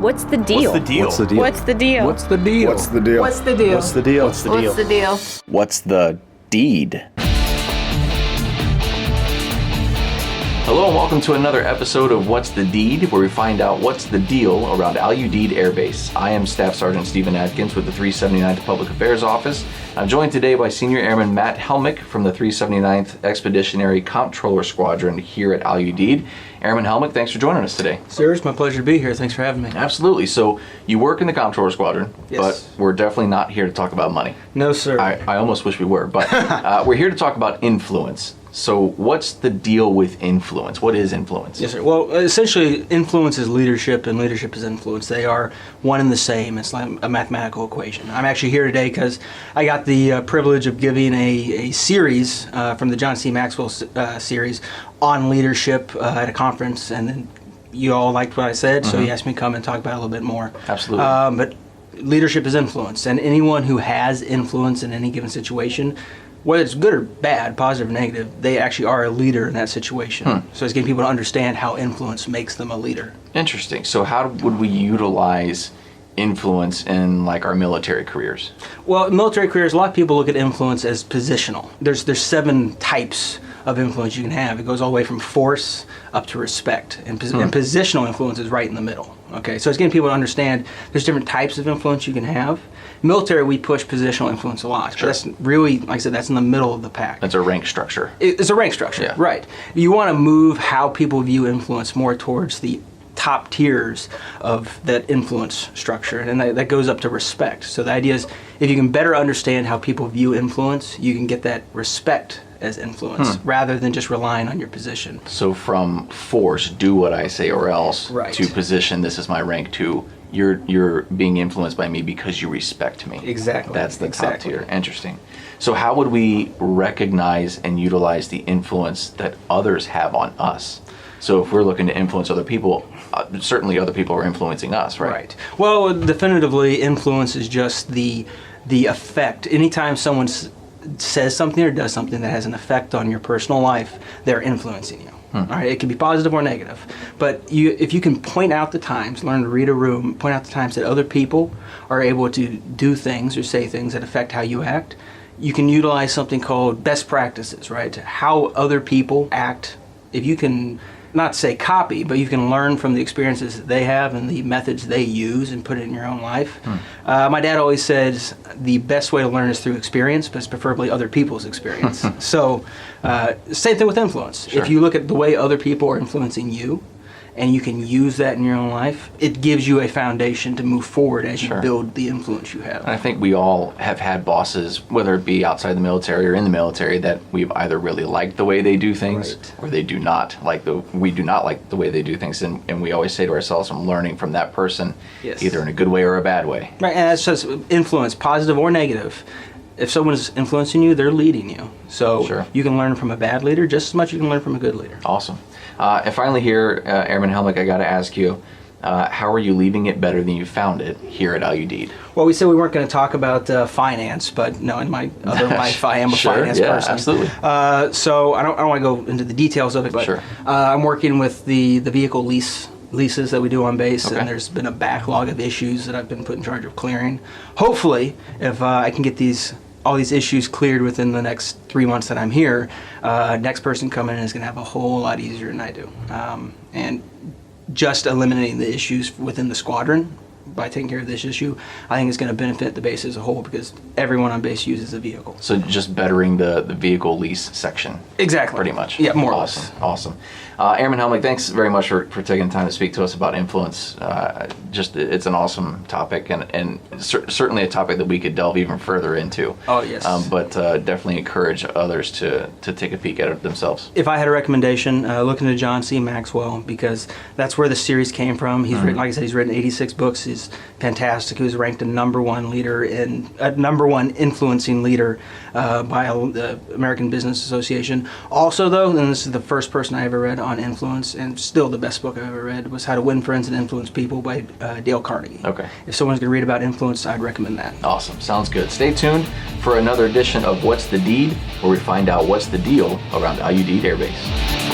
What's the deal? What's the deal? What's the deal? What's the deal? What's the deal? What's the deal? What's the deal? What's the deal? What's the deal? What's the Deid? Hello and welcome to another episode of What's the Deid, where we find out what's the deal around Deid Air Base. I am Staff Sergeant Stephen Adkins with the 379th Public Affairs Office. I'm joined today by Senior Airman Matt Helmich from the 379th Expeditionary Comptroller Squadron here at Deid. Airman Helmich, thanks for joining us today. Sir, it's my pleasure to be here. Thanks for having me. Absolutely. So you work in the Comptroller Squadron, Yes. but we're definitely not here to talk about money. No, sir. I almost wish we were, but we're here to talk about influence. So what's the deal with influence? What is influence? Yes, sir. Well, essentially, influence is leadership, and leadership is influence. They are one and the same. It's like a mathematical equation. I'm actually here today because I got the privilege of giving a series from the John C. Maxwell series on leadership at a conference, and then you all liked what I said, so you asked me to come and talk about it a little bit more. Absolutely. But leadership is influence, and anyone who has influence in any given situation, whether it's good or bad, positive or negative, they actually are a leader in that situation. So it's getting people to understand how influence makes them a leader. Interesting. So how would we utilize influence in like our military careers? Well, in military careers, a lot of people look at influence as positional. There's 7 types of influence you can have. It goes all the way from force up to respect. And positional influence is right in the middle. Okay, so it's getting people to understand there's different types of influence you can have. Military, we push positional influence a lot. Sure. That's really, like I said, that's in the middle of the pack. That's a rank structure. It's a rank structure, Yeah. right. You want to move how people view influence more towards the top tiers of that influence structure, and that goes up to respect. So the idea is, if you can better understand how people view influence, you can get that respect as influence, rather than just relying on your position. So from force, do what I say or else, Right. to position, this is my rank 2, you're being influenced by me because you respect me. Exactly. That's the top Exactly. tier. Interesting. So how would we recognize and utilize the influence that others have on us? So if we're looking to influence other people, certainly other people are influencing us, right? Right. Well, definitively, influence is just the effect. Anytime someone says something or does something that has an effect on your personal life, they're influencing you. All right, it can be positive or negative, but if you can point out the times, learn to read a room, point out the times that other people are able to do things or say things that affect how you act, you can utilize something called best practices, right? How other people act. If you can, not say copy, but you can learn from the experiences that they have and the methods they use and put it in your own life. My dad always says the best way to learn is through experience, but it's preferably other people's experience. So same thing with influence. Sure. If you look at the way other people are influencing you, and you can use that in your own life, it gives you a foundation to move forward as you Sure. build the influence you have. And I think we all have had bosses, whether it be outside the military or in the military, that we've either really liked the way they do things, Right. or they do not like we do not like the way they do things, and we always say to ourselves, I'm learning from that person, Yes. either in a good way or a bad way. Right, and that's just influence, positive or negative. If someone's influencing you, they're leading you. So Sure. you can learn from a bad leader just as much as you can learn from a good leader. Awesome. And finally here, Airman Helmich, I got to ask you, how are you leaving it better than you found it here at Deid? Well, we said we weren't going to talk about finance, but no, in my other life, I am a Sure, finance yeah, person. absolutely. So I don't want to go into the details of it, but Sure. I'm working with the vehicle leases that we do on base, Okay. and there's been a backlog of issues that I've been put in charge of clearing. Hopefully, if I can get all these issues cleared within the next 3 months that I'm here, next person coming in is going to have a whole lot easier than I do. And just eliminating the issues within the squadron by taking care of this issue, I think it's going to benefit the base as a whole, because everyone on base uses a vehicle. So just bettering the vehicle lease section. Exactly. Pretty much. Yeah, more or less. Awesome. Airman Helmich, thanks very much for taking the time to speak to us about influence. It's an awesome topic, and certainly a topic that we could delve even further into. Oh, yes. But definitely encourage others to take a peek at it themselves. If I had a recommendation, look into John C. Maxwell, because that's where the series came from. He's written, like I said, he's written 86 books. He's fantastic. He was ranked a #1 leader #1 influencing leader by the American Business Association. Also, though, and this is the first person I ever read on influence, and still the best book I've ever read, was How to Win Friends and Influence People by Dale Carnegie. Okay. If someone's going to read about influence, I'd recommend that. Awesome. Sounds good. Stay tuned for another edition of What's the Deid, where we find out what's the deal around Deid Air Base.